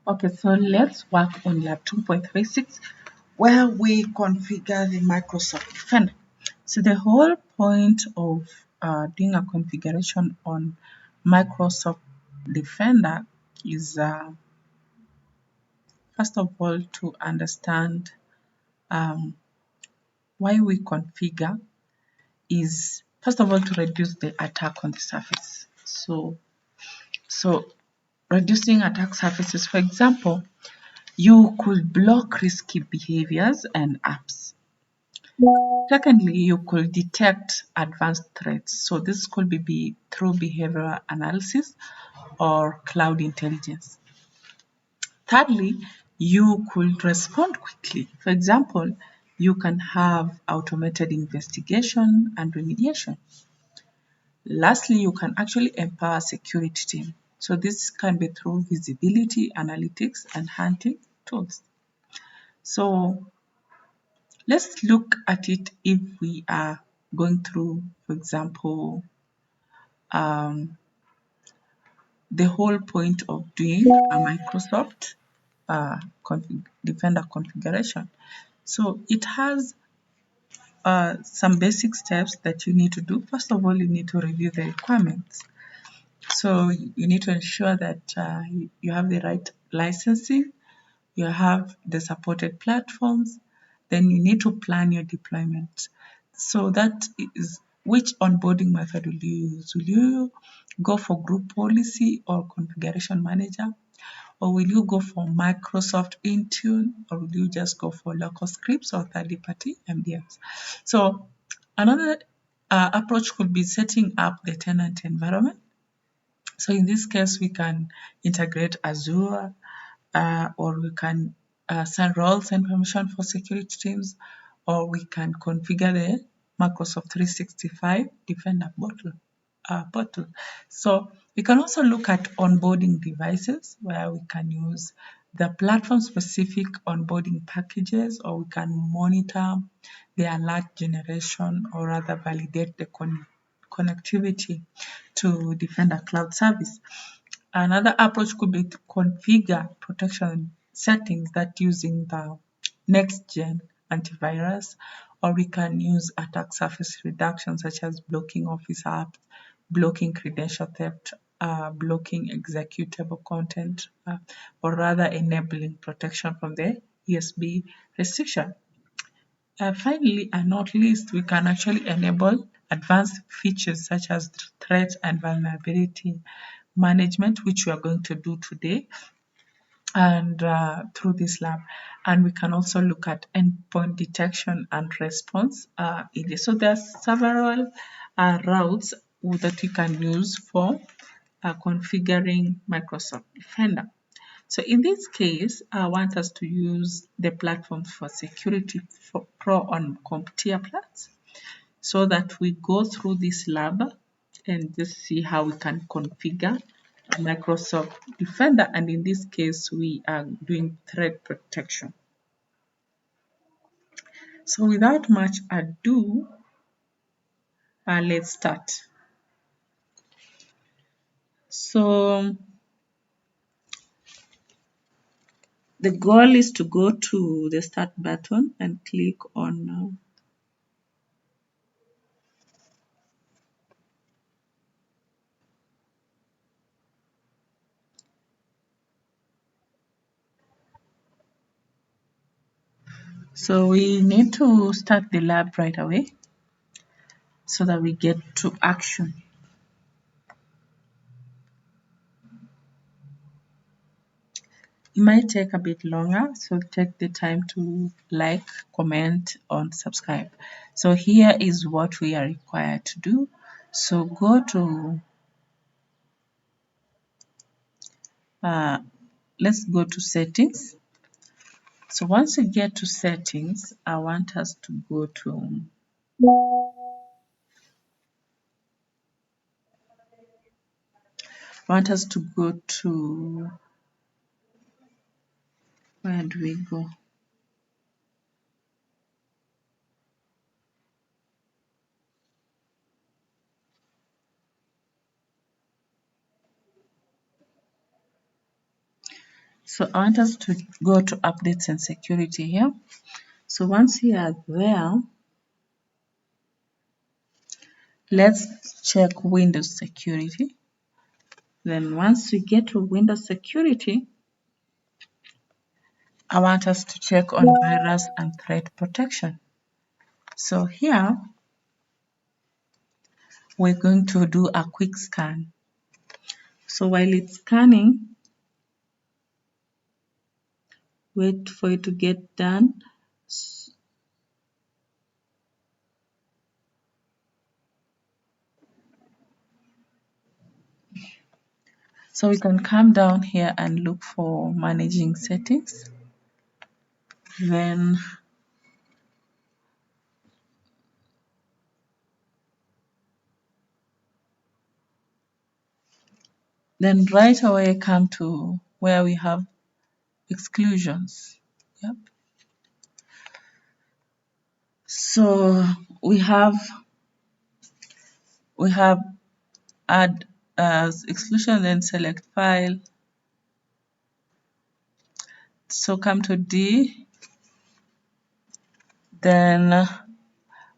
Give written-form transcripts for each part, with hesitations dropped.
Okay, so let's work on lab 2.36 where we configure the Microsoft Defender. So the whole point of doing a configuration on Microsoft Defender is first of all to understand why we configure is first of all to reduce the attack on the surface. So reducing attack surfaces, for example, you could block risky behaviors and apps. Secondly, you could detect advanced threats. So this could be through behavioral analysis or cloud intelligence. Thirdly, you could respond quickly. For example, you can have automated investigation and remediation. Lastly, you can actually empower security team. So this can be through visibility, analytics, and hunting tools. So let's look at it if we are going through, for example, the whole point of doing a Microsoft Defender configuration. So it has some basic steps that you need to do. First of all, you need to review the requirements. So you need to ensure that you have the right licensing, you have the supported platforms, then you need to plan your deployment. So that is which onboarding method will you use? Will you go for group policy or configuration manager? Or will you go for Microsoft Intune? Or will you just go for local scripts or third-party MDMs? So another approach could be setting up the tenant environment. So in this case, we can integrate Azure, or we can send roles and permission for security teams, or we can configure the Microsoft 365 Defender portal. So we can also look at onboarding devices where we can use the platform-specific onboarding packages, or we can monitor the alert generation or rather validate the connectivity to Defender Cloud Service. Another approach could be to configure protection settings that using the next-gen antivirus, or we can use attack surface reduction such as blocking office apps, blocking credential theft, blocking executable content, or rather enabling protection from the USB restriction. Finally, and not least, we can actually enable advanced features such as threat and vulnerability management, which we are going to do today and through this lab. And we can also look at endpoint detection and response. So there are several routes that you can use for configuring Microsoft Defender. So in this case, I want us to use the platform for security for Pro on CompTIA plans so that we go through this lab and just see how we can configure a Microsoft Defender. And in this case, we are doing threat protection. So without much ado, let's start. So the goal is to go to the start button and click on so we need to start the lab right away so that we get to action. It might take a bit longer, so take the time to like, comment, and subscribe. So here is what we are required to do. So go to, let's go to settings. So once you get to settings, I want us to go to where do we go? So I want us to go to updates and security here. So once we are there, let's check Windows security. Then once we get to Windows security, I want us to check on virus and threat protection. So here, we're going to do a quick scan. So while it's scanning, wait for it to get done. So we can come down here and look for managing settings. Then right away come to where we have exclusions. Yep. So we have add exclusion, then select file. So come to D, then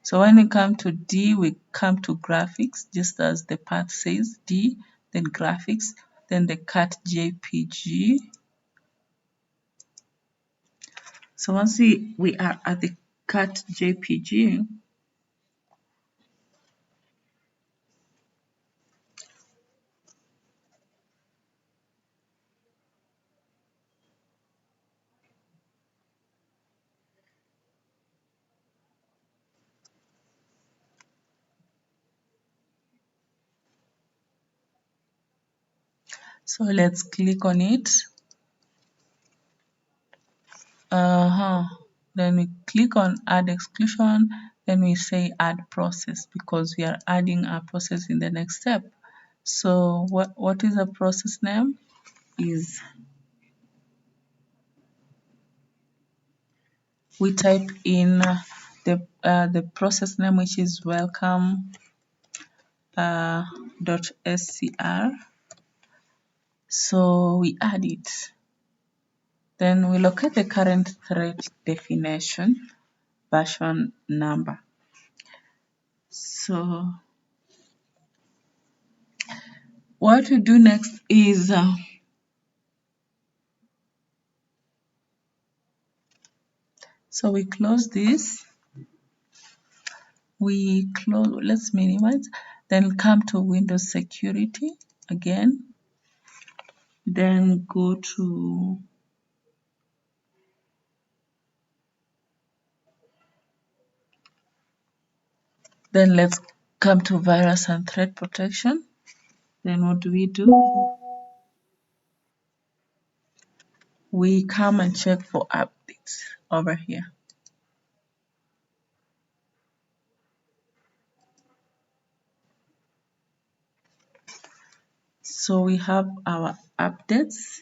so when we come to D, we come to graphics, just as the path says, D, then graphics, then the cut JPG. So once we are at the cut JPG, so let's click on it. Then we click on add exclusion, then we say add process because we are adding a process in the next step. So what is the process name? Is we type in the process name, which is welcome .scr. So we add it. Then we locate the current threat definition version number. So what we do next is so we close this. Let's minimize, then come to Windows security again, then go to then let's come to virus and threat protection. Then what do? We come and check for updates over here. So we have our updates.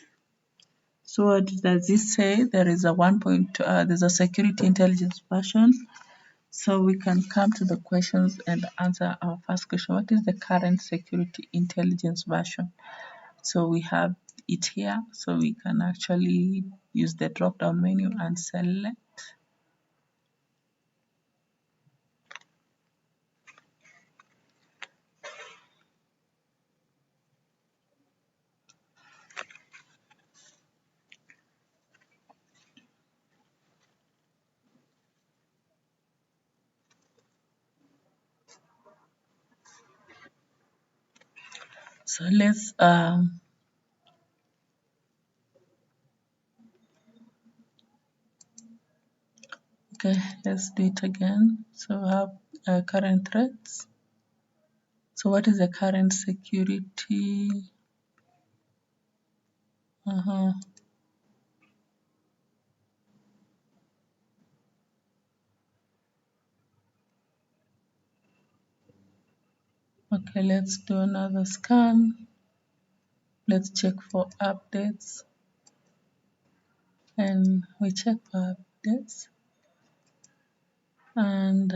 So what does this say? There is a there's a security intelligence version. So we can come to the questions and answer our first question. What is the current security intelligence version? So we have it here. So we can actually use the drop down menu and select. So let's okay, let's do it again. So we have current threats. So what is the current security? Okay, let's do another scan. Let's check for updates. And we check for updates. And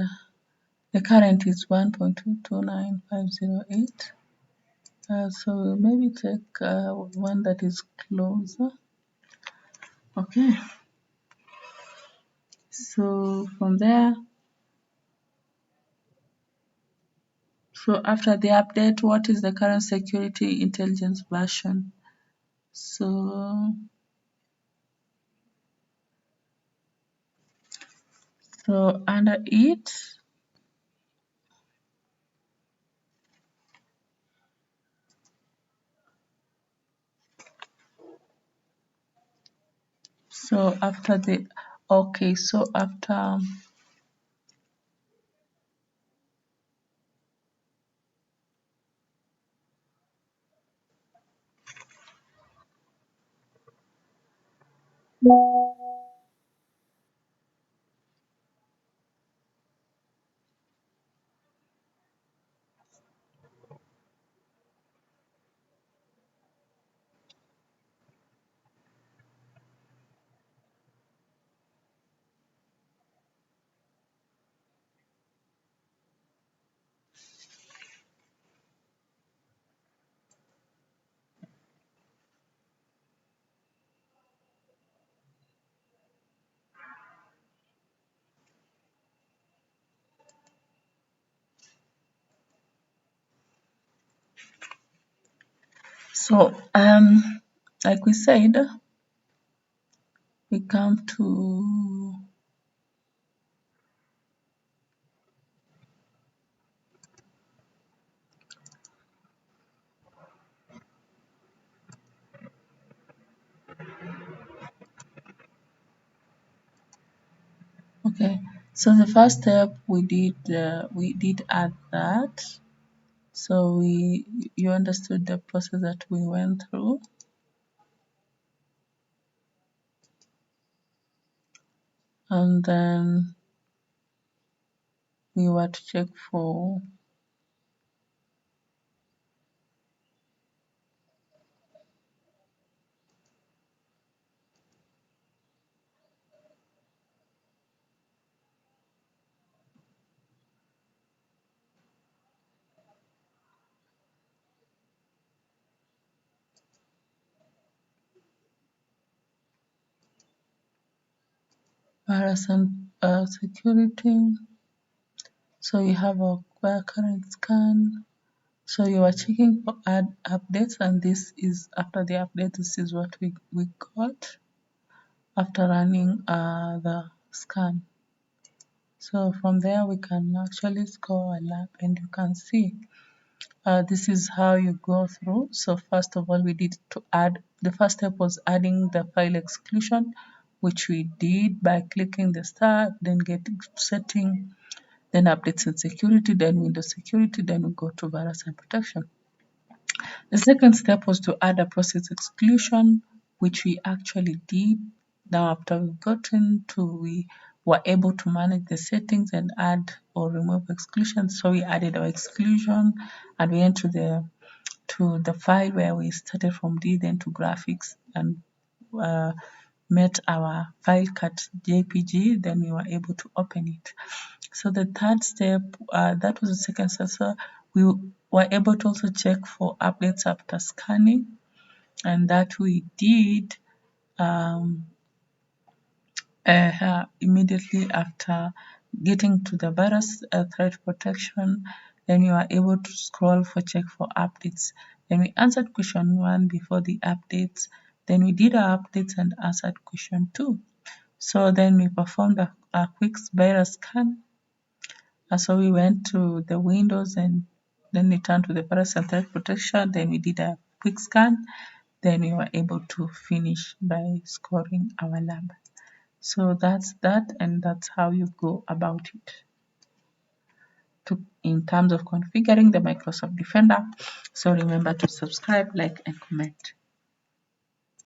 the current is 1.229508. So we'll maybe take one that is closer. Okay. So from there, so after the update, what is the current security intelligence version? So under it, so after the, okay, so after, so like we said, we come to, okay, so the first step we did add that. So you understood the process that we went through, and then we were to check for virus and security. So you have a current scan. So you are checking for add updates, and this is after the update. This is what we got after running the scan. So from there we can actually score a lab, and you can see this is how you go through. So first of all, we did to add, the first step was adding the file exclusion, which we did by clicking the star, then getting setting, then updates and security, then Windows security, then we go to virus and protection. The second step was to add a process exclusion, which we actually did. Now, after we got into, we were able to manage the settings and add or remove exclusions. So we added our exclusion, and we went to the file where we started from D, then to graphics, and met our file cut JPG. Then we were able to open it. So the third step, that was the second step. So we were able to also check for updates after scanning, and that we did um, immediately after getting to the virus threat protection. Then you are able to scroll for check for updates. Then we answered question 1 before the updates. Then we did our updates and answered question 2. So then we performed a quick virus scan. So we went to the Windows and then we turned to the virus and threat protection. Then we did a quick scan. Then we were able to finish by scoring our lab. So that's that, and that's how you go about it in terms of configuring the Microsoft Defender. So remember to subscribe, like, and comment.